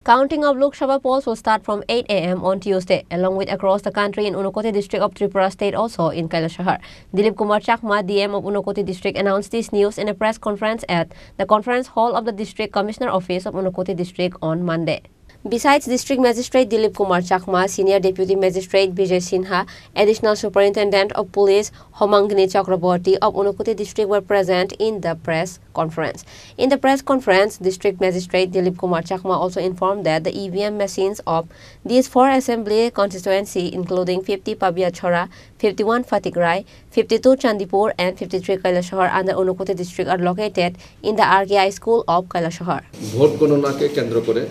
Counting of Lok Sabha polls will start from 8 a.m. on Tuesday, along with across the country in Unakoti district of Tripura state, also in Kailasahar. Dilip Kumar Chakma, DM of Unakoti district, announced this news in a press conference at the conference hall of the district commissioner office of Unakoti district on Monday. Besides District Magistrate Dilip Kumar Chakma, Senior Deputy Magistrate Vijay Sinha, Additional Superintendent of Police Homangini Chakraborty of Unakoti District were present in the press conference. In the press conference, District Magistrate Dilip Kumar Chakma also informed that the EVM machines of these 4 assembly constituency, including 50 Pabiachora, 51 Fatigrai, 52 Chandipur and 53 Kailasahar under Unakoti District are located in the RKI School of Kailasahar. ভোট গণনাকে কেন্দ্র করে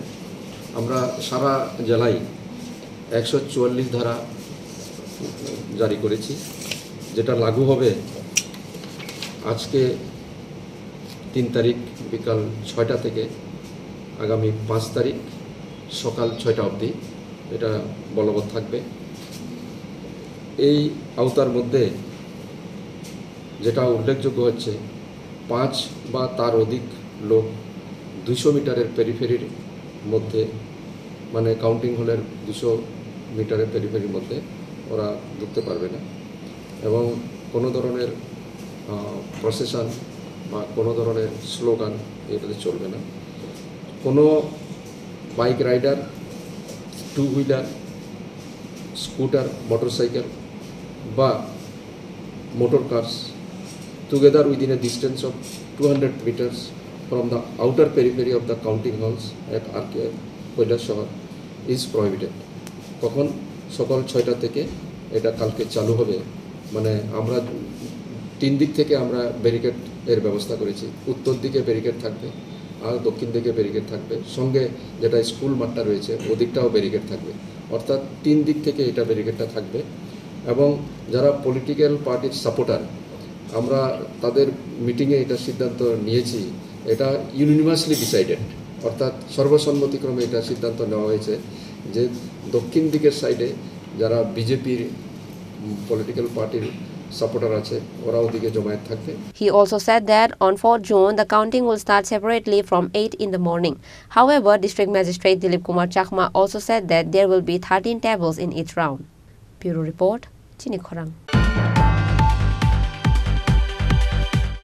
আমরা সারা জেলায় 144 ধারা জারি করেছি, যেটা লাগু হবে আজকে 3 তারিখ বিকাল 6টা থেকে আগামী 5 তারিখ সকাল 6টা অবধি এটা বলবৎ থাকবে। এই আওতার মধ্যে যেটা উল্লেখযোগ্য হচ্ছে 5 বা তার অধিক লোক 200 মিটারের পেরিফেরির মধ্যে, মানে কাউন্টিং হলের 200 মিটারের পেরিফেরির মধ্যে ওরা ঢুকতে পারবে না, এবং কোনো ধরনের প্রসেশন বা কোনো ধরনের স্লোগান এটাতে চলবে না। কোনো bike rider, 2 wheeler, scooter, motorcycle বা motor cars together within a distance of 200 meters from the outer periphery of the counting halls at RKI Kailasahar is prohibited. কখন সকাল 6টা থেকে এটা কালকে চালু হবে। মানে আমরা 3 দিক থেকে আমরা ব্যারিকেড এর ব্যবস্থা করেছি। উত্তর দিকে ব্যারিকেড থাকবে আর দক্ষিণ দিকে ব্যারিকেড থাকবে, সঙ্গে যেটা স্কুল মাঠটা রয়েছে ওদিকটাও ব্যারিকেড থাকবে। অর্থাৎ 3 দিক থেকে এটা ব্যারিকেডটা থাকবে। এবং যারা পলিটিক্যাল পার্টির সাপোর্টার, আমরা তাদের মিটিংয়ে এটা সিদ্ধান্ত নিয়েছি, এটা ইউনিভার্সালি ডিসাইডেড, অর্থাৎ সর্বসম্মতিক্রমে এটা সিদ্ধান্ত নেওয়া হয়েছে যে দক্ষিণ দিকের সাইডে যারা বিজেপির পলিটিক্যাল পার্টির সাপোর্টার আছে ওরা ওদিকে জমায়েত থাকবে। He also said that on 4 June, the counting will start separately from 8 in the morning. However, District Magistrate Dilip Kumar Chakma also said that there will be 13 tables in each round. Bureau Report, Chini Khorang.